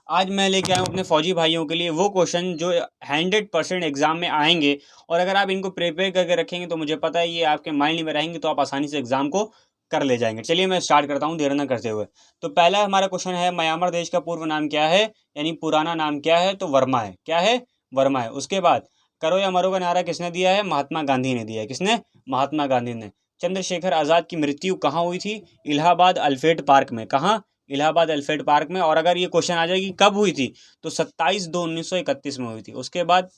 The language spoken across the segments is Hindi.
आज मैं लेके आया हूँ अपने फौजी भाइयों के लिए वो क्वेश्चन जो 100% एग्जाम में आएंगे, और अगर आप इनको प्रिपेयर करके रखेंगे तो मुझे पता है ये आपके माइंड में रहेंगे, तो आप आसानी से एग्जाम को कर ले जाएंगे। चलिए मैं स्टार्ट करता हूँ देर न करते हुए। तो पहला हमारा क्वेश्चन है, म्यांमार देश का पूर्व नाम क्या है, यानी पुराना नाम क्या है? तो वर्मा है। क्या है? वर्मा है। उसके बाद करो या मरो का नारा किसने दिया है? महात्मा गांधी ने दिया है। किसने? महात्मा गांधी ने। चंद्रशेखर आजाद की मृत्यु कहाँ हुई थी? इलाहाबाद अल्फ्रेड पार्क में। कहाँ? इलाहाबाद अल्फ्रेड पार्क में। और अगर ये क्वेश्चन आ जाएगी कब हुई थी, तो 27/2/1931 में हुई थी। उसके बाद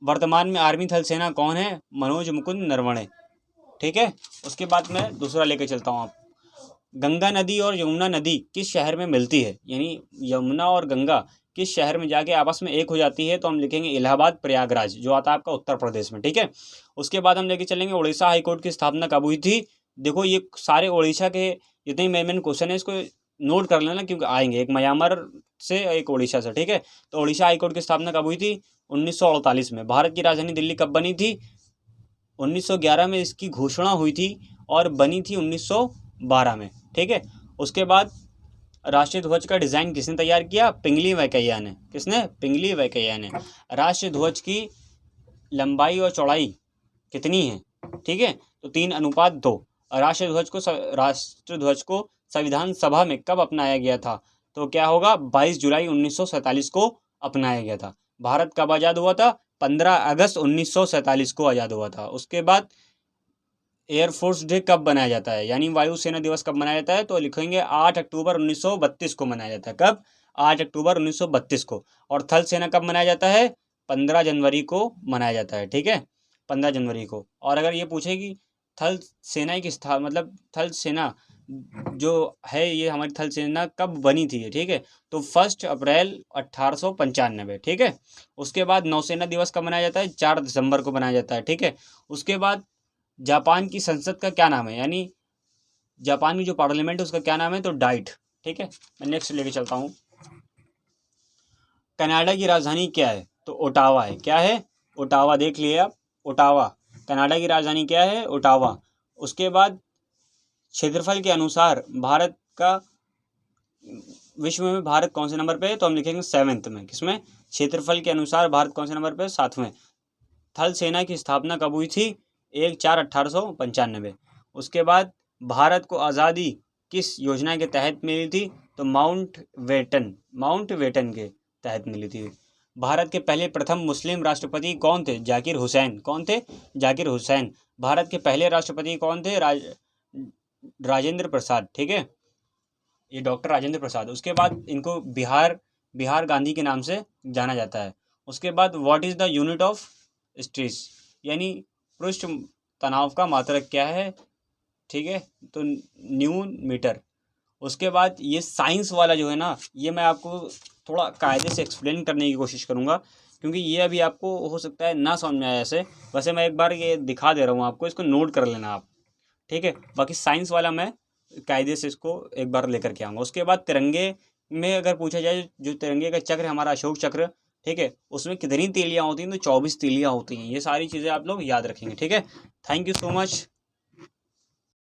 वर्तमान में आर्मी थल सेना कौन है? मनोज मुकुंद नरवणे। ठीक है। उसके बाद मैं दूसरा लेके चलता हूँ। आप गंगा नदी और यमुना नदी किस शहर में मिलती है? यानी यमुना और गंगा किस शहर में जाके आपस में एक हो जाती है? तो हम लिखेंगे इलाहाबाद प्रयागराज, जो आता है आपका उत्तर प्रदेश में। ठीक है। उसके बाद हम लेके चलेंगे उड़ीसा हाईकोर्ट की स्थापना कब हुई थी? देखो ये सारे उड़ीसा के जितने मेन क्वेश्चन है इसको नोट कर लेना, क्योंकि आएंगे, एक म्यांमार से एक उड़ीसा से। ठीक है। तो उड़ीसा हाईकोर्ट की स्थापना कब हुई थी? 1948 में। भारत की राजधानी दिल्ली कब बनी थी? 1911 में इसकी घोषणा हुई थी और बनी थी 1912 में। ठीक है। उसके बाद राष्ट्रीय ध्वज का डिज़ाइन किसने तैयार किया? पिंगली वेंकैया ने। किसने? पिंगली वेंकैया ने। राष्ट्रीय ध्वज की लंबाई और चौड़ाई कितनी है? ठीक है। तो 3:2। राष्ट्रीय ध्वज को संविधान सभा में कब अपनाया गया था? तो क्या होगा? 22 जुलाई 1947 को अपनाया गया था। भारत कब आज़ाद हुआ था? 15 अगस्त 1947 को आज़ाद हुआ था। उसके बाद एयरफोर्स डे कब मनाया जाता है, यानी वायुसेना दिवस कब मनाया जाता है? तो लिखेंगे 8 अक्टूबर 1932 को मनाया जाता है। कब? 8 अक्टूबर 1932 को। और थल सेना कब मनाया जाता है? 15 जनवरी को मनाया जाता है। ठीक है। 15 जनवरी को। और अगर ये पूछे कि थल सेना की मतलब थल सेना जो है, ये हमारी थल सेना कब बनी थी? ठीक है। तो 1 अप्रैल 1895। ठीक है। उसके बाद नौसेना दिवस कब मनाया जाता है? 4 दिसंबर को मनाया जाता है। ठीक है। उसके बाद जापान की संसद का क्या नाम है, यानी जापान की जो पार्लियामेंट है उसका क्या नाम है? तो डाइट। ठीक है। मैं नेक्स्ट लेके चलता हूँ। कनाडा की राजधानी क्या है? तो ओटावा है। क्या है? ओटावा। देख लिए आप, ओटावा। कनाडा की राजधानी क्या है? ओटावा। उसके बाद क्षेत्रफल के अनुसार भारत का विश्व में भारत कौन से नंबर पे है? तो हम लिखेंगे 7th में। किसमें? क्षेत्रफल के अनुसार भारत कौन से नंबर पे? 7वें। थल सेना की स्थापना कब हुई थी? 1/4/1895। उसके बाद भारत को आज़ादी किस योजना के तहत मिली थी? तो माउंटबेटन के तहत मिली थी। भारत के पहले प्रथम मुस्लिम राष्ट्रपति कौन थे? जाकिर हुसैन। कौन थे? जाकिर हुसैन। भारत के पहले राष्ट्रपति कौन थे? राजेंद्र प्रसाद। ठीक है। ये डॉक्टर राजेंद्र प्रसाद। उसके बाद इनको बिहार गांधी के नाम से जाना जाता है। उसके बाद what is the unit of stress, यानी पृष्ठ तनाव का मात्रक क्या है? ठीक है। तो न्यून मीटर। उसके बाद ये साइंस वाला जो है ना, ये मैं आपको थोड़ा कायदे से एक्सप्लेन करने की कोशिश करूँगा, क्योंकि ये अभी आपको हो सकता है ना समझ में आए ऐसे। वैसे मैं एक बार ये दिखा दे रहा हूँ आपको, इसको नोट कर लेना आप। ठीक है। बाकी साइंस वाला मैं कायदे से इसको एक बार लेकर के आऊँगा। उसके बाद तिरंगे में अगर पूछा जाए, जो तिरंगे का चक्र है हमारा, अशोक चक्र, ठीक है, उसमें कितनी तीलियाँ होती हैं? तो 24 तीलियाँ होती हैं। ये सारी चीज़ें आप लोग याद रखेंगे। ठीक है। Thank you so much.